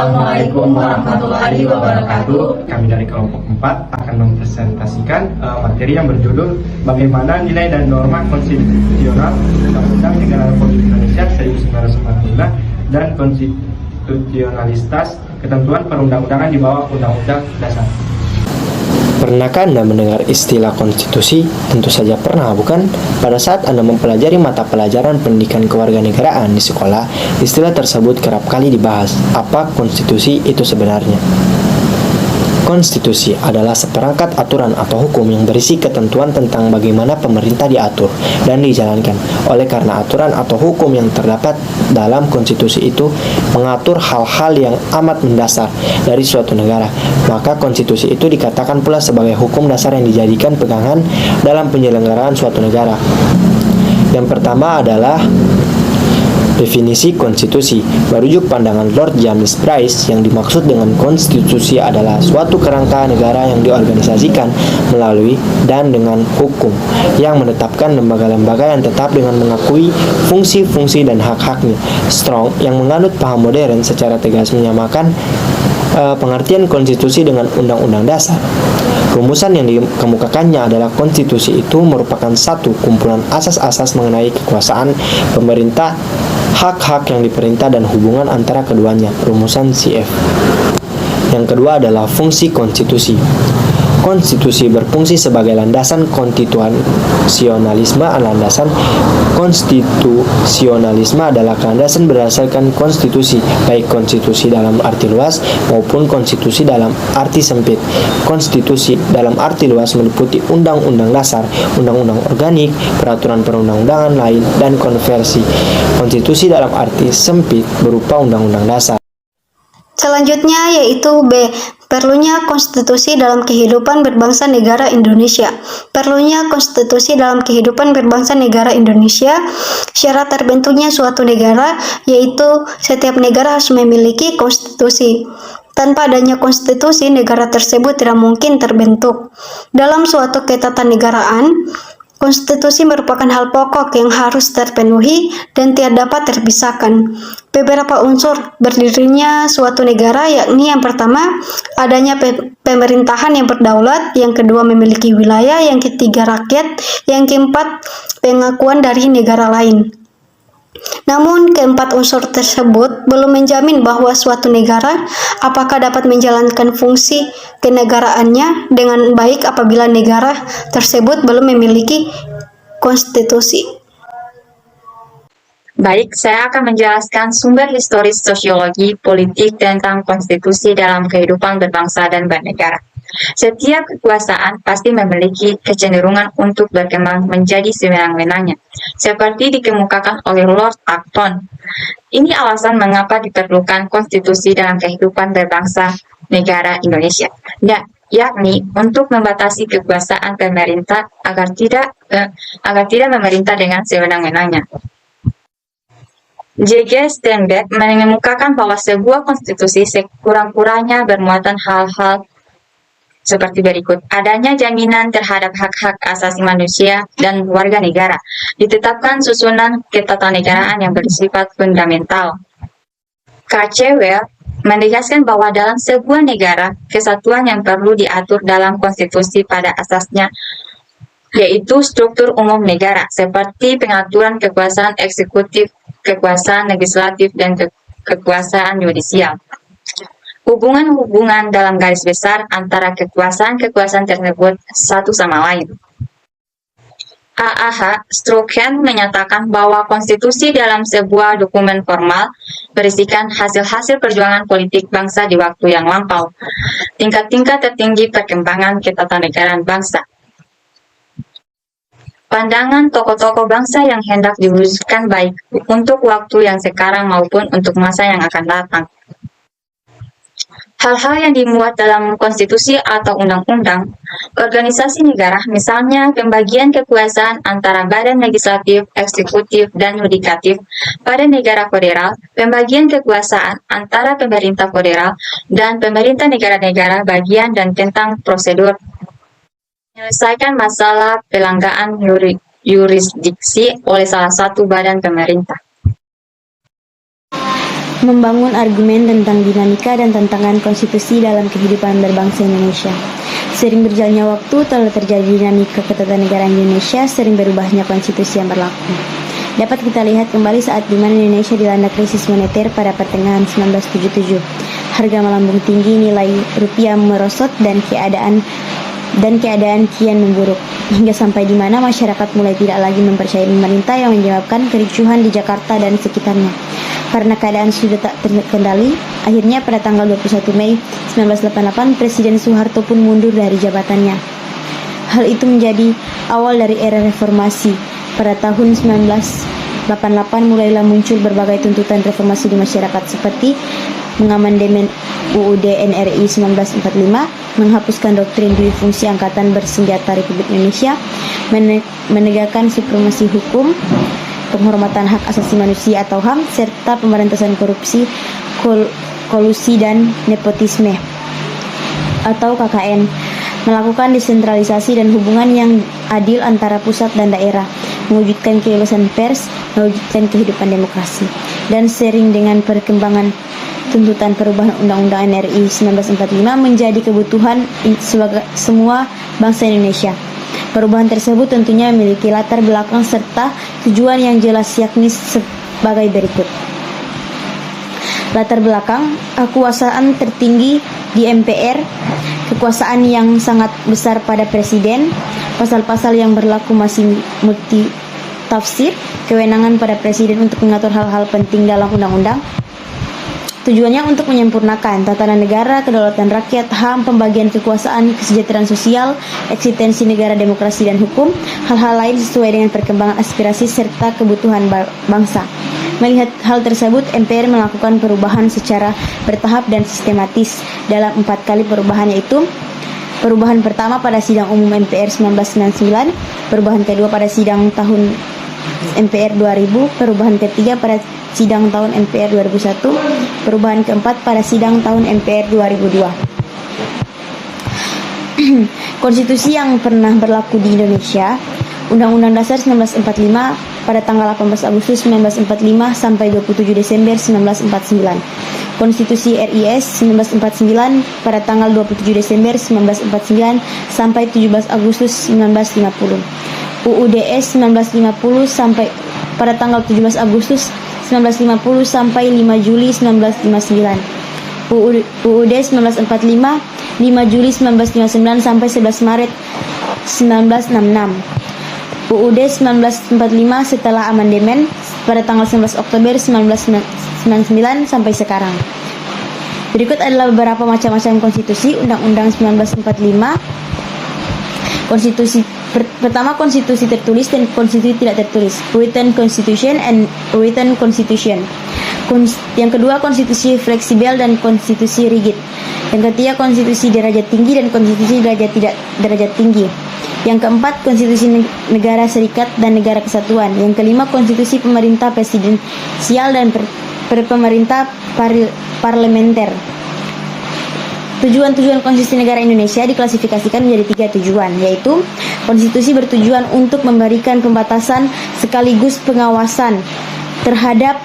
Assalamualaikum warahmatullahi wabarakatuh. Kami dari kelompok 4 akan mempresentasikan materi yang berjudul Bagaimana Nilai dan Norma Konstitusional Undang-Undang Negara Republik Indonesia 1945 dan Konstitusionalitas Ketentuan Perundang-undangan di bawah Undang-Undang Dasar. Pernahkah Anda mendengar istilah konstitusi? Tentu saja pernah, bukan? Pada saat Anda mempelajari mata pelajaran pendidikan kewarganegaraan di sekolah, istilah tersebut kerap kali dibahas. Apa konstitusi itu sebenarnya? Konstitusi adalah seperangkat aturan atau hukum yang berisi ketentuan tentang bagaimana pemerintah diatur dan dijalankan. Oleh karena aturan atau hukum yang terdapat dalam konstitusi itu mengatur hal-hal yang amat mendasar dari suatu negara, maka konstitusi itu dikatakan pula sebagai hukum dasar yang dijadikan pegangan dalam penyelenggaraan suatu negara. Yang pertama adalah definisi konstitusi. Merujuk pandangan Lord James Price, yang dimaksud dengan konstitusi adalah suatu kerangka negara yang diorganisasikan melalui dan dengan hukum, yang menetapkan lembaga-lembaga yang tetap dengan mengakui fungsi-fungsi dan hak-haknya. Strong, yang menganut paham modern, secara tegas menyamakan pengertian konstitusi dengan undang-undang dasar. Rumusan yang dikemukakannya adalah konstitusi itu merupakan satu kumpulan asas-asas mengenai kekuasaan pemerintah, hak-hak yang diperintah, dan hubungan antara keduanya. Rumusan CF. Yang kedua adalah fungsi konstitusi. Konstitusi berfungsi sebagai landasan konstitusionalisme. Landasan konstitusionalisme adalah landasan berdasarkan konstitusi, baik konstitusi dalam arti luas maupun konstitusi dalam arti sempit. Konstitusi dalam arti luas meliputi undang-undang dasar, undang-undang organik, peraturan perundang-undangan lain, dan konversi. Konstitusi dalam arti sempit berupa undang-undang dasar. Selanjutnya yaitu B. Perlunya konstitusi dalam kehidupan berbangsa negara Indonesia. Perlunya konstitusi dalam kehidupan berbangsa negara Indonesia. Syarat terbentuknya suatu negara yaitu setiap negara harus memiliki konstitusi. Tanpa adanya konstitusi, negara tersebut tidak mungkin terbentuk. Dalam suatu ketatanegaraan, konstitusi merupakan hal pokok yang harus terpenuhi dan tidak dapat terpisahkan. Beberapa unsur berdirinya suatu negara, yakni yang pertama, adanya pemerintahan yang berdaulat, yang kedua memiliki wilayah, yang ketiga rakyat, yang keempat pengakuan dari negara lain. Namun, keempat unsur tersebut belum menjamin bahwa suatu negara apakah dapat menjalankan fungsi kenegaraannya dengan baik apabila negara tersebut belum memiliki konstitusi. Baik, saya akan menjelaskan sumber historis sosiologi politik tentang konstitusi dalam kehidupan berbangsa dan bernegara. Setiap kekuasaan pasti memiliki kecenderungan untuk berkembang menjadi sewenang-wenangnya, seperti dikemukakan oleh Lord Acton. Ini alasan mengapa diperlukan konstitusi dalam kehidupan berbangsa negara Indonesia, yakni untuk membatasi kekuasaan pemerintah agar tidak memerintah dengan sewenang-wenangnya. J.G. Steinbeck mengemukakan bahwa sebuah konstitusi sekurang-kurangnya bermuatan hal-hal seperti berikut. Adanya jaminan terhadap hak-hak asasi manusia dan warga negara. Ditetapkan susunan ketatanegaraan yang bersifat fundamental. Carcewell menegaskan bahwa dalam sebuah negara, kesatuan yang perlu diatur dalam konstitusi pada asasnya yaitu struktur umum negara, seperti pengaturan kekuasaan eksekutif, kekuasaan legislatif, dan kekuasaan yudisial. Hubungan-hubungan dalam garis besar antara kekuasaan-kekuasaan tersebut satu sama lain. A.H. Strucken menyatakan bahwa konstitusi dalam sebuah dokumen formal berisikan hasil-hasil perjuangan politik bangsa di waktu yang lampau, tingkat-tingkat tertinggi perkembangan ketatanegaraan bangsa. Pandangan tokoh-tokoh bangsa yang hendak diwujudkan baik untuk waktu yang sekarang maupun untuk masa yang akan datang. Hal-hal yang dimuat dalam konstitusi atau undang-undang, organisasi negara, misalnya pembagian kekuasaan antara badan legislatif, eksekutif, dan yudikatif pada negara federal, pembagian kekuasaan antara pemerintah federal dan pemerintah negara-negara bagian, dan tentang prosedur menyelesaikan masalah pelanggaran yurisdiksi oleh salah satu badan pemerintah. membangun argumen tentang dinamika dan tantangan konstitusi dalam kehidupan berbangsa Indonesia. Sering berjalannya waktu, telah terjadi dinamika ketatanegaraan Indonesia, sering berubahnya konstitusi yang berlaku. Dapat kita lihat kembali saat di mana Indonesia dilanda krisis moneter pada pertengahan 1977. Harga melambung tinggi, nilai rupiah merosot, dan keadaan kian memburuk, hingga sampai di mana masyarakat mulai tidak lagi mempercayai pemerintah, yang menyebabkan kericuhan di Jakarta dan sekitarnya. Karena keadaan sudah tak terkendali, akhirnya pada tanggal 21 Mei 1988 Presiden Soeharto pun mundur dari jabatannya. Hal itu menjadi awal dari era reformasi. Pada tahun 1988 mulailah muncul berbagai tuntutan reformasi di masyarakat, seperti mengamandemen UUD NRI 1945, menghapuskan doktrin dui fungsi Angkatan Bersenjata Republik Indonesia, menegakkan supremasi hukum, penghormatan hak asasi manusia atau HAM, serta pemberantasan korupsi, kolusi dan nepotisme atau KKN, melakukan desentralisasi dan hubungan yang adil antara pusat dan daerah, mewujudkan kebebasan pers, mewujudkan kehidupan demokrasi. Dan sering dengan perkembangan tuntutan perubahan Undang-Undang NRI 1945 menjadi kebutuhan semua bangsa Indonesia. Perubahan tersebut tentunya memiliki latar belakang serta tujuan yang jelas, yakni sebagai berikut. Latar belakang: kekuasaan tertinggi di MPR, kekuasaan yang sangat besar pada presiden, pasal-pasal yang berlaku masih multi tafsir, kewenangan pada presiden untuk mengatur hal-hal penting dalam undang-undang. Tujuannya untuk menyempurnakan tatanan negara, kedaulatan rakyat, HAM, pembagian kekuasaan, kesejahteraan sosial, eksistensi negara, demokrasi dan hukum, hal-hal lain sesuai dengan perkembangan aspirasi serta kebutuhan bangsa. Melihat hal tersebut, MPR melakukan perubahan secara bertahap dan sistematis dalam 4 kali perubahan, yaitu perubahan pertama pada sidang umum MPR 1999, perubahan kedua pada sidang tahun MPR 2000, perubahan ketiga pada sidang tahun MPR 2001, perubahan keempat pada sidang tahun MPR 2002. Konstitusi yang pernah berlaku di Indonesia: Undang-Undang Dasar 1945 pada tanggal 18 Agustus 1945 sampai 27 Desember 1949. Konstitusi RIS 1949 pada tanggal 27 Desember 1949 sampai 17 Agustus 1950. UUDS 1950 sampai pada tanggal 17 Agustus 1950 sampai 5 Juli 1959. UUD 1945 5 Juli 1959 sampai 11 Maret 1966. UUD 1945 setelah amandemen pada tanggal 19 Oktober 1999 sampai sekarang. Berikut adalah beberapa macam-macam konstitusi. Undang-Undang 1945. Konstitusi pertama, konstitusi tertulis dan konstitusi tidak tertulis, written constitution and written constitution. Yang kedua, konstitusi fleksibel dan konstitusi rigid. Yang ketiga, konstitusi derajat tinggi dan konstitusi derajat tinggi. Yang keempat, konstitusi negara serikat dan negara kesatuan. Yang kelima, konstitusi pemerintah presidensial dan pemerintah parlementer. Tujuan-tujuan konstitusi negara Indonesia diklasifikasikan menjadi 3 tujuan, yaitu konstitusi bertujuan untuk memberikan pembatasan sekaligus pengawasan terhadap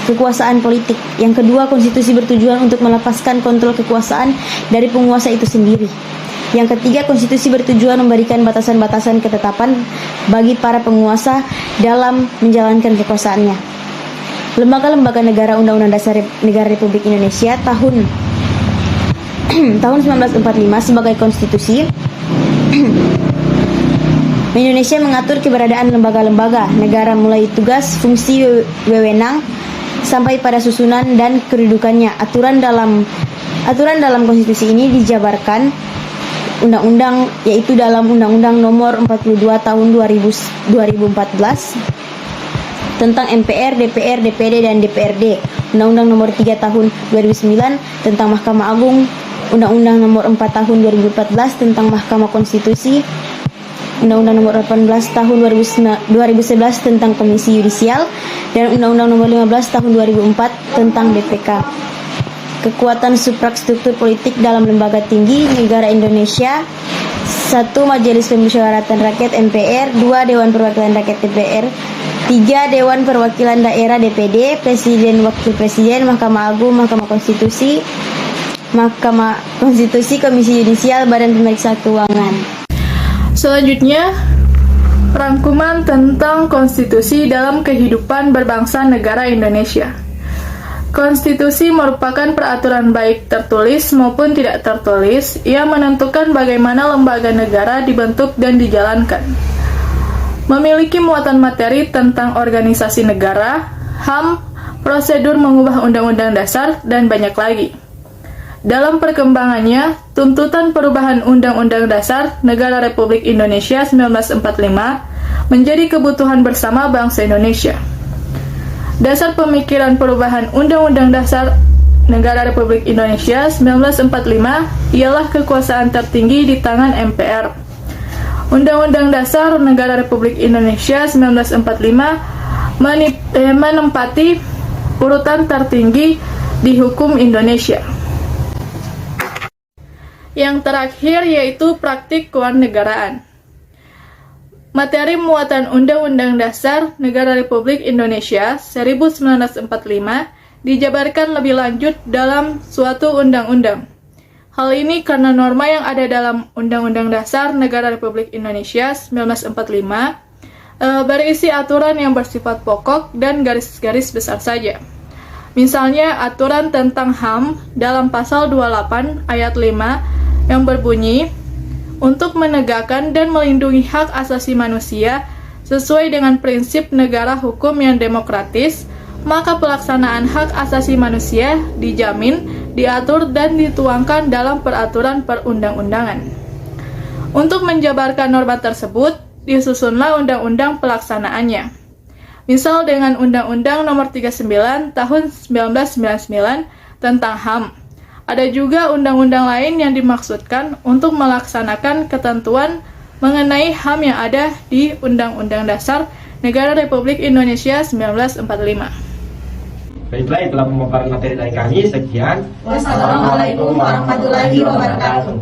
kekuasaan politik. Yang kedua, konstitusi bertujuan untuk melepaskan kontrol kekuasaan dari penguasa itu sendiri. Yang ketiga, konstitusi bertujuan memberikan batasan-batasan ketetapan bagi para penguasa dalam menjalankan kekuasaannya. Lembaga-lembaga negara, Undang-Undang Dasar Negara Republik Indonesia tahun 1945 sebagai konstitusi. Indonesia mengatur keberadaan lembaga-lembaga negara mulai tugas, fungsi, wewenang sampai pada susunan dan kedudukannya. Aturan dalam konstitusi ini dijabarkan undang-undang, yaitu dalam Undang-Undang Nomor 42 Tahun 2014 tentang MPR, DPR, DPD dan DPRD, Undang-Undang Nomor 3 Tahun 2009 tentang Mahkamah Agung, Undang-Undang Nomor 4 Tahun 2014 tentang Mahkamah Konstitusi, Undang-Undang Nomor 18 Tahun 2011 tentang Komisi Yudisial, dan Undang-Undang Nomor 15 Tahun 2004 tentang BPK. Kekuatan suprastruktur politik dalam lembaga tinggi negara Indonesia: 1. Majelis Permusyawaratan Rakyat MPR, 2. Dewan Perwakilan Rakyat DPR, 3. Dewan Perwakilan Daerah DPD, Presiden, Wakil Presiden, Mahkamah Agung, Mahkamah Konstitusi, Komisi Yudisial, Badan Pemeriksa Keuangan. Selanjutnya, rangkuman tentang konstitusi dalam kehidupan berbangsa negara Indonesia. Konstitusi merupakan peraturan baik tertulis maupun tidak tertulis yang menentukan bagaimana lembaga negara dibentuk dan dijalankan. Memiliki muatan materi tentang organisasi negara, HAM, prosedur mengubah Undang-Undang Dasar, dan banyak lagi. Dalam perkembangannya, tuntutan perubahan Undang-Undang Dasar Negara Republik Indonesia 1945 menjadi kebutuhan bersama bangsa Indonesia. Dasar pemikiran perubahan Undang-Undang Dasar Negara Republik Indonesia 1945 ialah kekuasaan tertinggi di tangan MPR. Undang-Undang Dasar Negara Republik Indonesia 1945 menempati urutan tertinggi di hukum Indonesia. Yang terakhir yaitu praktik kewarganegaraan. Materi muatan Undang-Undang Dasar Negara Republik Indonesia 1945 dijabarkan lebih lanjut dalam suatu undang-undang. Hal ini karena norma yang ada dalam Undang-Undang Dasar Negara Republik Indonesia 1945 berisi aturan yang bersifat pokok dan garis-garis besar saja. Misalnya aturan tentang HAM dalam pasal 28 ayat 5 yang berbunyi, untuk menegakkan dan melindungi hak asasi manusia sesuai dengan prinsip negara hukum yang demokratis, maka pelaksanaan hak asasi manusia dijamin, diatur, dan dituangkan dalam peraturan perundang-undangan. Untuk menjabarkan norma tersebut, disusunlah undang-undang pelaksanaannya. Misal dengan Undang-Undang Nomor 39 Tahun 1999 tentang HAM. Ada juga undang-undang lain yang dimaksudkan untuk melaksanakan ketentuan mengenai HAM yang ada di Undang-Undang Dasar Negara Republik Indonesia 1945. Baiklah, itulah pemaparan materi dari kami. Sekian. Wassalamualaikum warahmatullahi wabarakatuh.